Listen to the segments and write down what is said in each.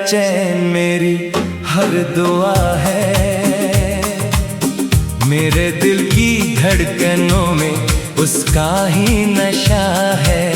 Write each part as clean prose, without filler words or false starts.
चैन मेरी हर दुआ है। मेरे दिल की धड़कनों में उसका ही नशा है।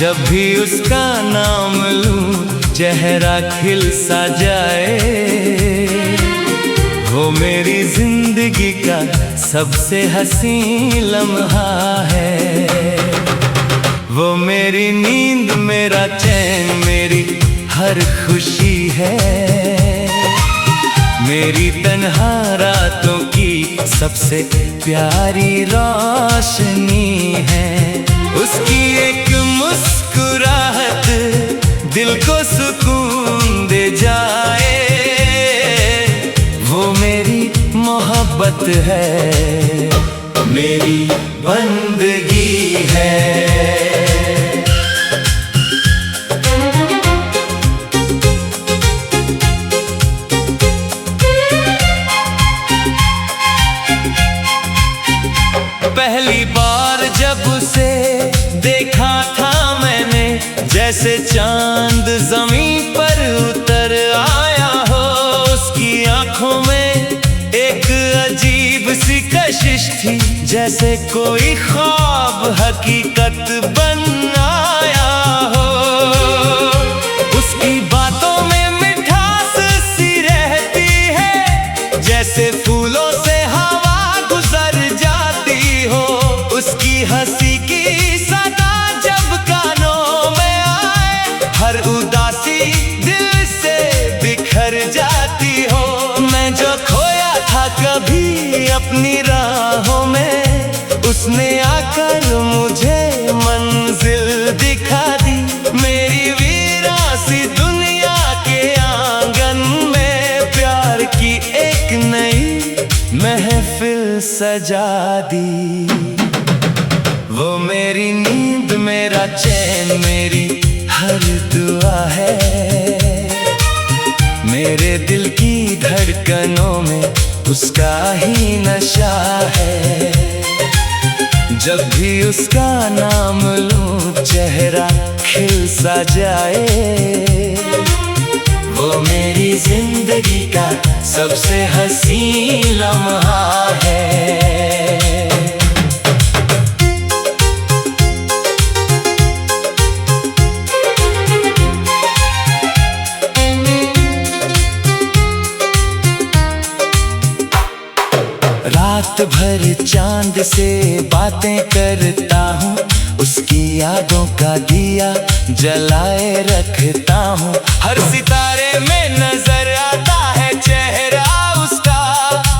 जब भी उसका नाम लूं चेहरा खिल सा जाए। वो मेरी जिंदगी का सबसे हसीन लम्हा है। वो मेरी नींद मेरा चैन मेरी हर खुशी है। मेरी तन्हा रातों की सबसे प्यारी रोशनी है। उसकी एक मुस्कुराहट दिल को सुकून दे जाए। वो मेरी मोहब्बत है, मेरी बंदगी है। पहली बार जब उसे देखा था मैंने, जैसे चांद ज़मीन पर उतर आया हो। उसकी आंखों में एक अजीब सी कशिश थी, जैसे कोई ख्वाब हकीकत बन आया हो। उसकी बातों में मिठास सी रहती है, जैसे फूलों से हवा गुजर जाती हो। उसकी हंसी की सदा जब कानों में आए, हर उदासी दिल से बिखर जाती हो। मैं जो खोया था कभी अपनी राहों में, उसने आकर मुझे मंजिल दिखा दी। मेरी वीरासी दुनिया के आंगन में प्यार की एक नई महफिल सजा दी। वो मेरी नींद मेरा चैन मेरी हर दुआ है। मेरे दिल की धड़कनों में उसका ही नशा है। जब भी उसका नाम लूं चेहरा खिल सा जाए। वो मेरी जिंदगी का सबसे हसीन लम्हा है। रात भर चांद से बातें करता हूँ, उसकी यादों का दिया जलाए रखता हूँ। हर सितारे में नजर आता है चेहरा उसका,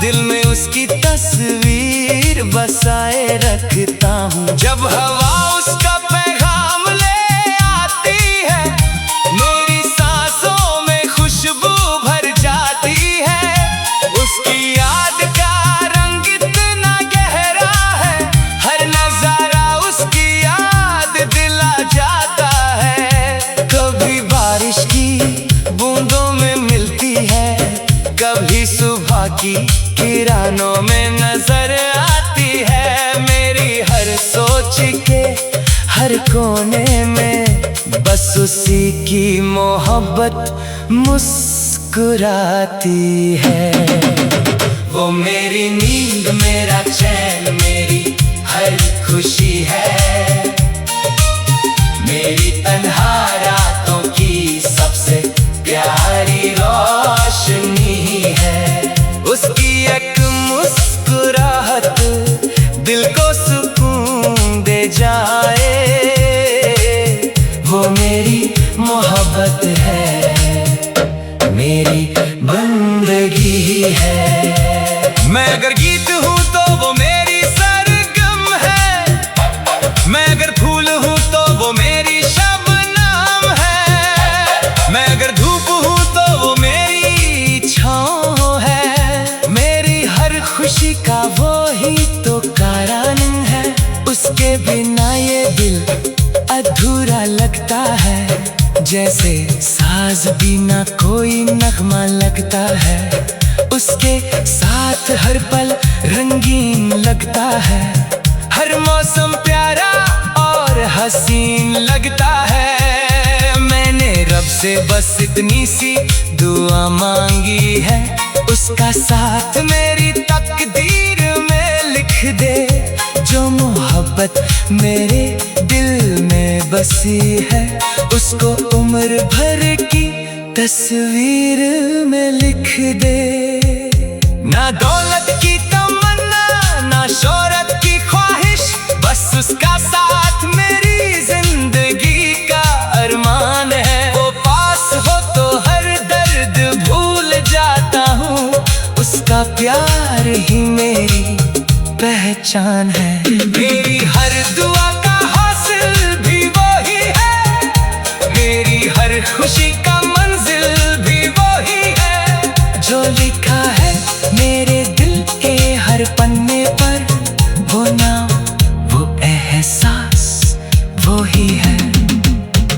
दिल में उसकी तस्वीर बसाए रखता हूँ। जब हवा उसका पैगाम ले आती है, मेरी सांसों में खुशबू भर जाती है। उसकी याद का कभी सुबह की किरणों में नजर आती है। मेरी हर सोच के हर कोने में बस उसी की मोहब्बत मुस्कुराती है। वो मेरी नींद मेरा चैन मेरी हर खुशी है। मेरी तन्हा रातों की सबसे प्यारी रोशनी है। उसकी एक मुस्कुराहट दिल को सुकून दे जाए। वो मेरी मोहब्बत है, मेरी बंदगी है। मैं अगर गीत हूँ तो वो मेरी सरगम है। मैं अगर फूल हूँ तो वो मेरी शबनम है। मैं अगर धूप हूँ तो वो मेरी छाँव है। मेरी हर खुशी का वो ही तो कारण है। उसके बिना ये दिल अधूरा लगता है, जैसे साज बिना कोई नगमा लगता है। उसके साथ हर पल रंगीन लगता है। हर मौसम प्यारा और हसीन लगता है। मैंने रब उससे बस इतनी सी दुआ मांगी है, उसका साथ मेरी तकदीर में लिख दे। जो मोहब्बत मेरे दिल में बसी है, उसको उम्र भर की तस्वीर में लिख दे। ना दौलत की तमन्ना, ना शोहरत की ख्वाहिश, बस उसका साथ मेरी जिंदगी का अरमान है। वो पास हो तो हर दर्द भूल जाता हूँ, उसका प्यार ही मेरी पहचान है। मेरी हर दुआ का हासिल भी वही है, मेरी हर खुशी का मंजिल भी वही है। जो लिखा है मेरे दिल के हर पन्ने पर, वो नाम वो एहसास वो ही है।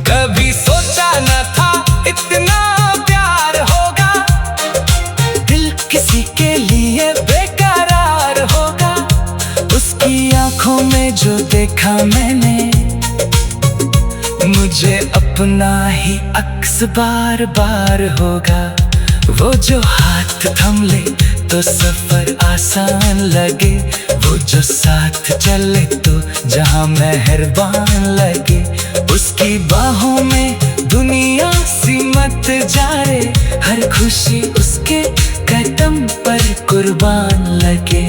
कभी सोचा न था इतना प्यार होगा, दिल किसी के लिए बेकरार होगा। उसकी आंखों में जो देखा मैंने, मुझे अपना ही अक्स बार बार होगा। वो जो हाथ थम ले तो सफर आसान लगे, वो जो साथ चले तो जहां मेहरबान लगे। उसकी बाहों में दुनिया सिमट जाए, हर खुशी उसके कदम पर कुर्बान लगे।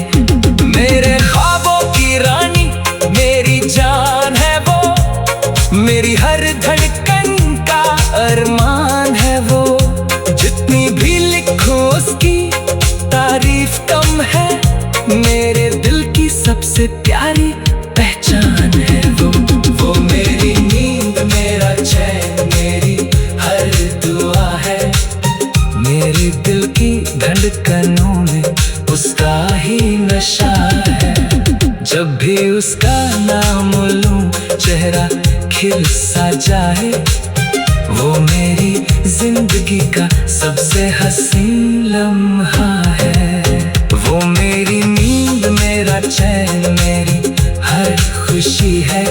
मेरे ख्वाबों की रानी मेरी जान है वो, मेरी हर धड़कन का अरमान है वो। जितनी भी लिखो उसकी तारीफ कम है, मेरे दिल की सबसे प्यारी पहचान है वो। वो मेरी नींद मेरा चैन मेरी हर दुआ है, मेरे दिल की धड़कनों में उसका ही नशा है। जब भी उसका नाम लूं चेहरा खिल सा जाए, वो मेरी जिंदगी का सबसे हसीन लम्हा है। वो मेरी नींद मेरा चैन मेरी हर खुशी है,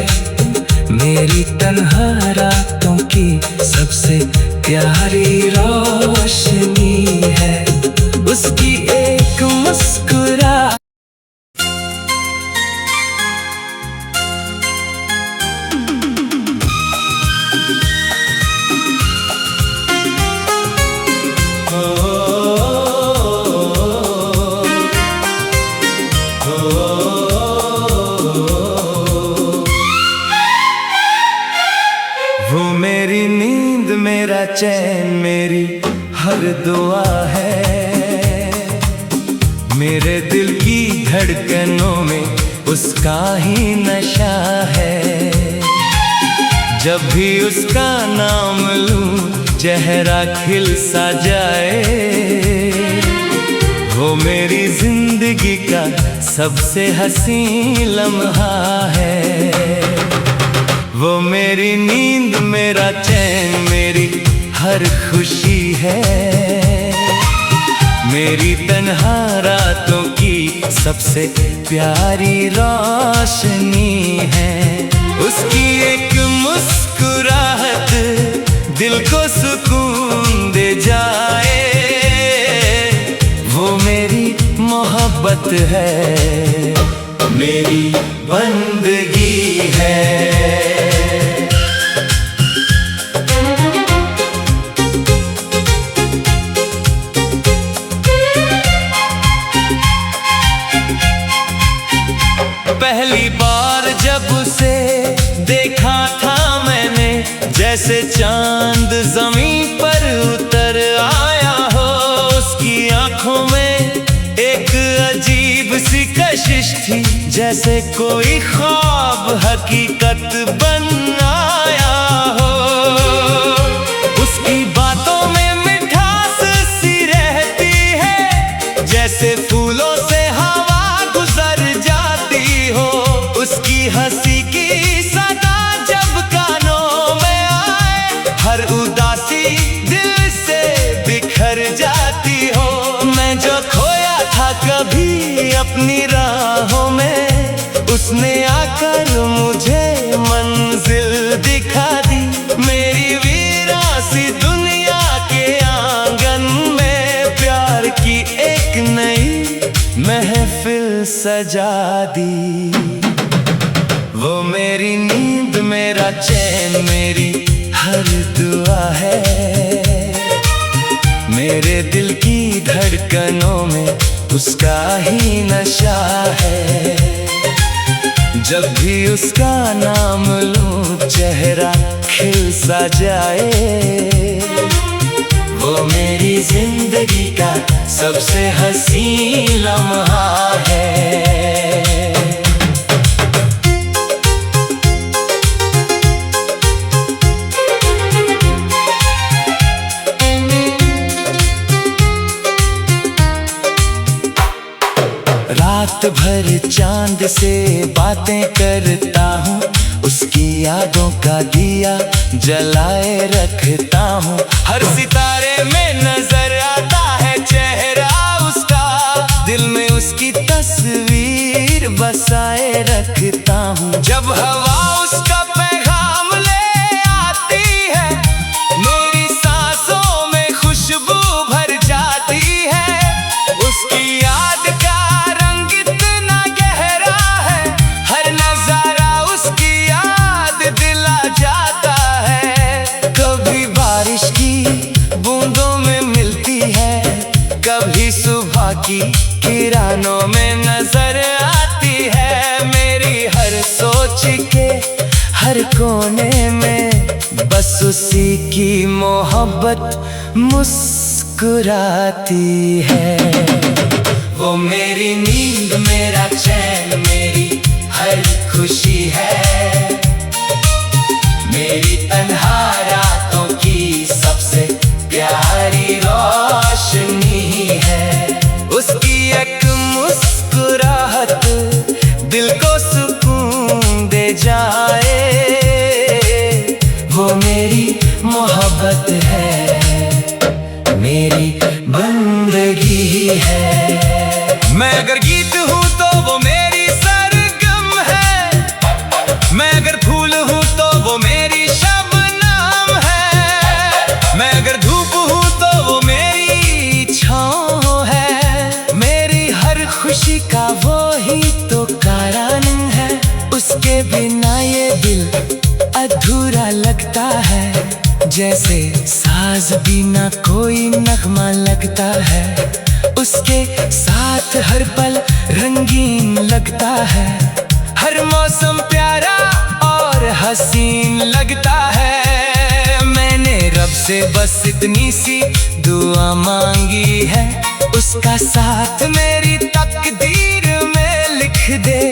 मेरी तन्हा रातों की सबसे प्यारी रोशनी है। उसकी एक मुस्कुरा वो मेरी नींद मेरा चैन मेरी हर दुआ है, मेरे दिल की धड़कनों में उसका ही नशा है। जब भी उसका नाम लूं चेहरा खिल सा जाए, वो मेरी जिंदगी का सबसे हसीन लम्हा है। वो मेरी नींद मेरा चैन मेरी हर खुशी है, मेरी तन्हा रातों की सबसे प्यारी रोशनी है। उसकी एक मुस्कुराहट दिल को सुकून दे जाए, वो मेरी मोहब्बत है, मेरी बंदगी है। पहली बार जब उसे देखा था मैंने, जैसे चांद ज़मीन पर उतर आया हो। उसकी आंखों में एक अजीब सी कशिश थी, जैसे कोई ख्वाब हकीकत बन आया हो। उसकी बातों में मिठास सी रहती है, जैसे फूलों से हवा गुजर जाती हो। उसकी हंसी की सदा जब कानों में आए, हर उदासी दिल से बिखर जाती हो। मैं जो खोया था कभी अपनी राहों में, उसने आकर मुझे मंजिल दिखा दी। मेरी वीरासी दुनिया खिल सजा दी। वो मेरी नींद, मेरा चैन, मेरी हर दुआ है। मेरे दिल की धड़कनों में उसका ही नशा है। जब भी उसका नाम लूं चेहरा खिल सा जाए। वो मेरी जिंदगी का सबसे हसीन लम्हा है। रात भर चांद से बातें करता हूँ, उसकी यादों का दिया जलाए रखता हूँ। हर सितारे में नजर आता है चेहरा उसका, दिल में उसकी तस्वीर बसाए रखता हूँ। जब हवा उसका पैगाम ले आती है, मेरी सांसों में खुशबू भर जाती है। उसकी याद का कभी सुबह की किरणों में नजर आती है। मेरी हर सोच के हर कोने में बस उसी की मोहब्बत मुस्कुराती है। वो मेरी नींद, मेरा चैन, मेरी हर खुशी है। मेरी तन्हा रातों की सबसे प्यारी रोशनी है। उसकी एक मुस्कुराहट दिल को सुकून दे जाए। वो मेरी मोहब्बत है, मेरी बंदगी है। मैं अगर गीत हूँ तो वो मेरी सरगम है। मैं अगर फूल हूँ तो वो मेरी शबनम है। मैं अगर धूप हूँ तो वो मेरी छाँव है। मेरी हर खुशी का वो ही तो कारण है। उसके बिना ये दिल अधूरा लगता है। जैसे साज बिना कोई नगमा लगता है। उसके साथ हर पल रंगीन लगता है। हर मौसम प्यारा और हसीन लगता है। मैंने रब से बस इतनी सी दुआ मांगी है, उसका साथ मेरी तकदीर में लिख दे।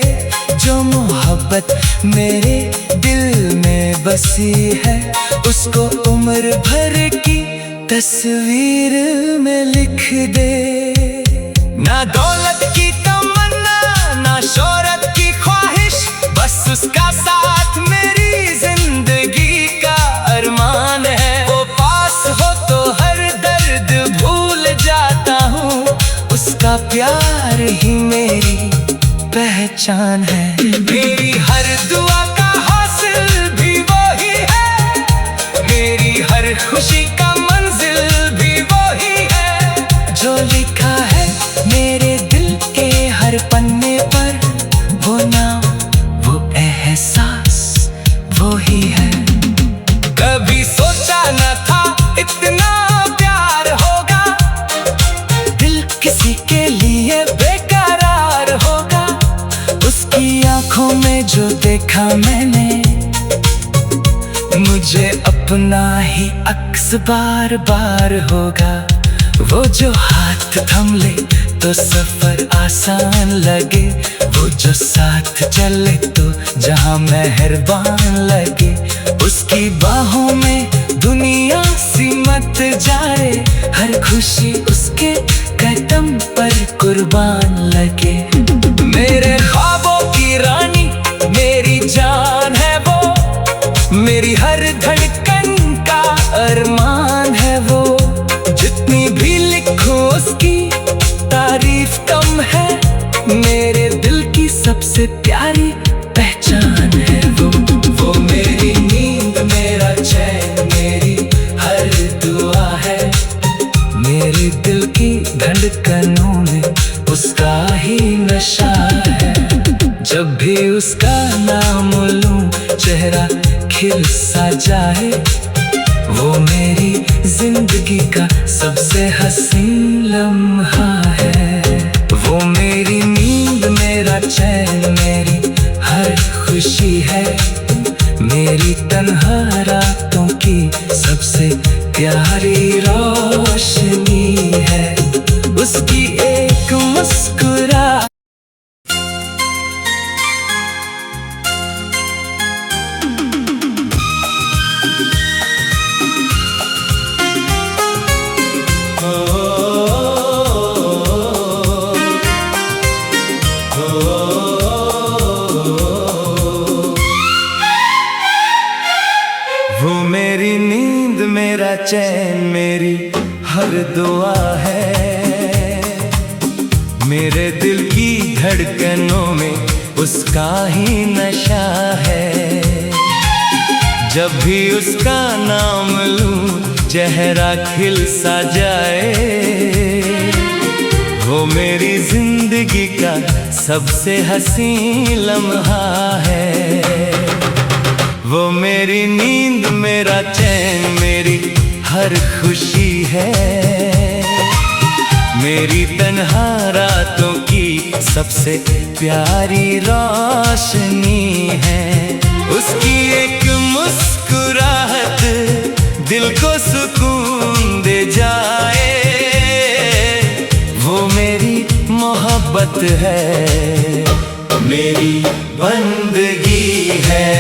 जो मोहब्बत मेरे दिल में बसी है, उसको उम्र भर की तस्वीर में लिख दे। ना दौलत की तमन्ना, ना शोहरत की ख्वाहिश, बस उसका साथ मेरी जिंदगी का अरमान है। वो पास हो तो हर दर्द भूल जाता हूँ। उसका प्यार ही मेरी पहचान है। मेरी हर दुआ का हासिल भी वही है। मेरी हर खुशी का मंजिल भी वही है। जो लिखा है मेरे दिल के हर पन्ने पर, वो नाम, वो एहसास वही है। कभी सोचा न था इतना प्यार होगा, दिल किसी के लिए बेकरार होगा। उसकी आंखों में जो देखा मैंने, मुझे अपना ही अक्स बार बार होगा। वो जो हाथ थम ले तो सफर आसान लगे। वो जो साथ चले तो जहां मेहरबान लगे। उसकी बाहों में दुनिया सिमट जाए। हर खुशी उसके कदम पर कुर्बान लगे। मेरे ख्वाबों की रानी मेरी जान है वो। मेरी हर धड़कन का अरमान है वो। जितनी भी लिखो उसकी तारीफ कम है। मेरे दिल की सबसे प्यारी पहचान है वो मेरी नींद, मेरा चैन, मेरी हर दुआ है। मेरे दिल की धड़कनों में उसका ही नशा है। जब भी उसका नाम लूं चेहरा खिल सा जाए। वो मेरी जिंदगी का सबसे हसीन लम्हा है। वो मेरी नींद मेरा चैन मेरी हर खुशी है। मेरी तन्हा रातों की सबसे प्यारी रोशनी है। उसकी एक मुस्कुरा वो मेरी नींद मेरा चैन मेरी हर दुआ है। मेरे दिल की धड़कनों में उसका ही नशा है। जब भी उसका नाम लूं चेहरा खिल सा जाए। वो मेरी जिंदगी का सबसे हसीन लम्हा है। वो मेरी नींद मेरा चैन मेरी हर खुशी है। मेरी तन्हा रातों की सबसे प्यारी रोशनी है। उसकी एक मुस्कुराहट दिल को सुकून दे जाए। वो मेरी मोहब्बत है मेरी बंदगी है।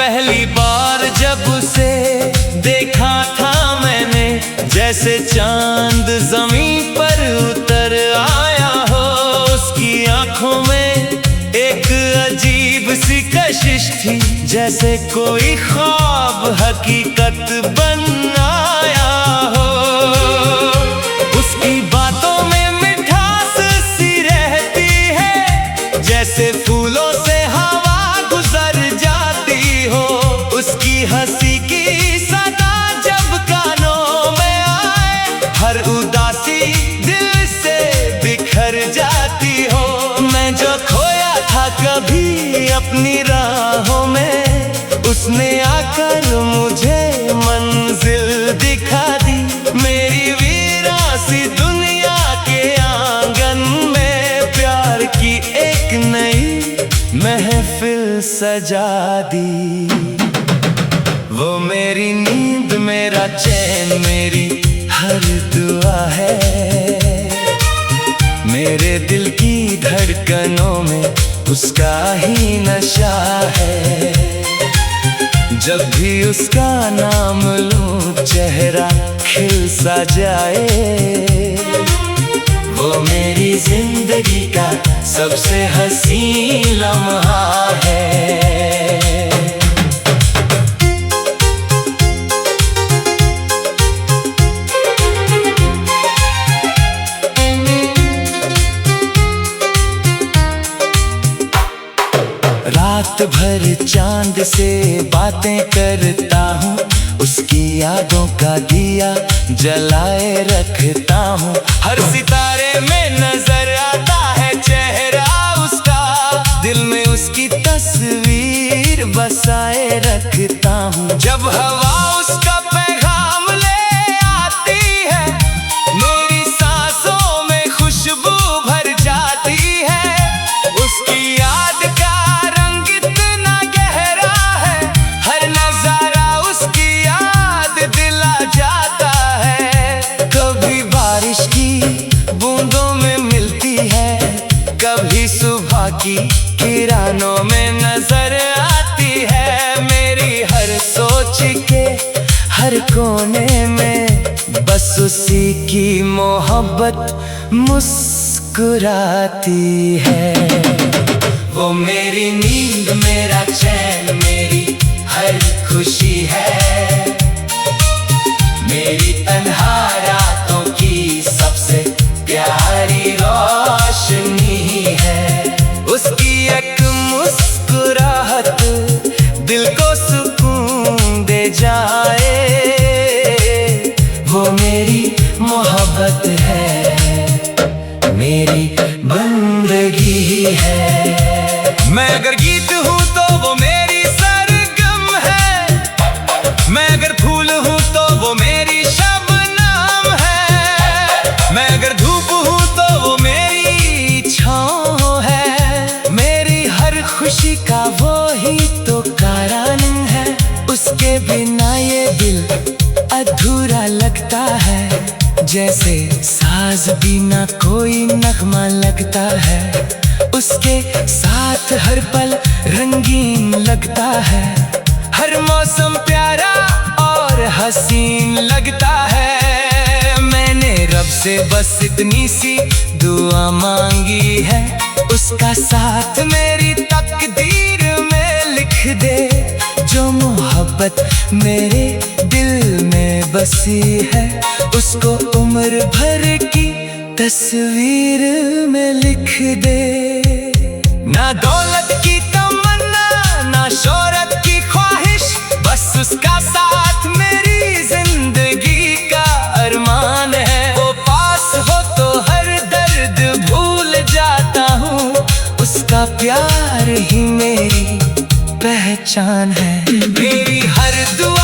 पहली बार जब उसे देखा था मैंने जैसे चांद ज़मीन पर उतर आया हो। उसकी आंखों में एक अजीब सी कशिश थी जैसे कोई ख्वाब हकीकत बन आया हो। उसकी बातों में मिठास सी रहती है जैसे फूलों से हवा गुजर जाती हो। उसकी हंसी की सदा जब कानों में आए हर उदासी दिल से बिखर जाती हो। मैं जो खोया था कभी अपनी राहों में उसने आकर मुझे मंजिल दिखा दी। मेरी वीरासी दुनिया के आंगन में प्यार की एक नई महफिल सजा दी। वो मेरी नींद मेरा चैन मेरी हर दुआ है। मेरे दिल की धड़कनों में उसका ही नशा है। जब भी उसका नाम लूं चेहरा खिल सा जाए। वो मेरी जिंदगी का सबसे हसीन लम्हा है। रात भर चांद से बातें करता हूँ। उसकी यादों का दिया जलाए रखता हूँ। हर सितारे में नजर आता है चेहरा उसका। दिल में उसकी तस्वीर बसाए रखता हूँ। जब हवा उसका पैगाम ले आती है मेरी सांसों में खुशबू भर जाती है। उसकी याद का जाता है। कभी बारिश की बूंदों में मिलती है कभी सुबह की किरणों में नजर आती है। मेरी हर सोच के हर कोने में बस उसी की मोहब्बत मुस्कुराती है। वो मेरी नींद मेरा चैन मेरी हर खुशी है। मेरी तन्हा रातों की सबसे प्यारी रोशनी है। उसकी एक मुस्कुराहट दिल को सुकून दे जाए, वो मेरी मोहब्बत है, मेरी बंदगी है। मैं अगर गीत हूँ तो वो मेरी सरगम है, मैं अगर फूल हूँ तो वो मेरी शबनम है, मैं अगर धूप हूँ तो वो मेरी छाँव है। मेरी हर खुशी का वो ही तो कारण है, उसके बिना ये दिल अधूरा लगता है। जैसे साज बिना कोई नगमा लगता है, उसके साथ हर पल रंगीन लगता है। हर मौसम प्यारा और हसीन लगता है। मैंने रब से बस इतनी सी दुआ मांगी है, उसका साथ मेरी तकदीर में लिख दे। जो मोहब्बत मेरे दिल में बसी है, उसको उम्र भर की तस्वीर में लिख दे। ना दौलत की तमन्ना, ना शोहरत की ख्वाहिश, बस उसका साथ मेरी जिंदगी का अरमान है। वो पास हो तो हर दर्द भूल जाता हूँ, उसका प्यार ही मेरी पहचान है। मेरी हर दुआ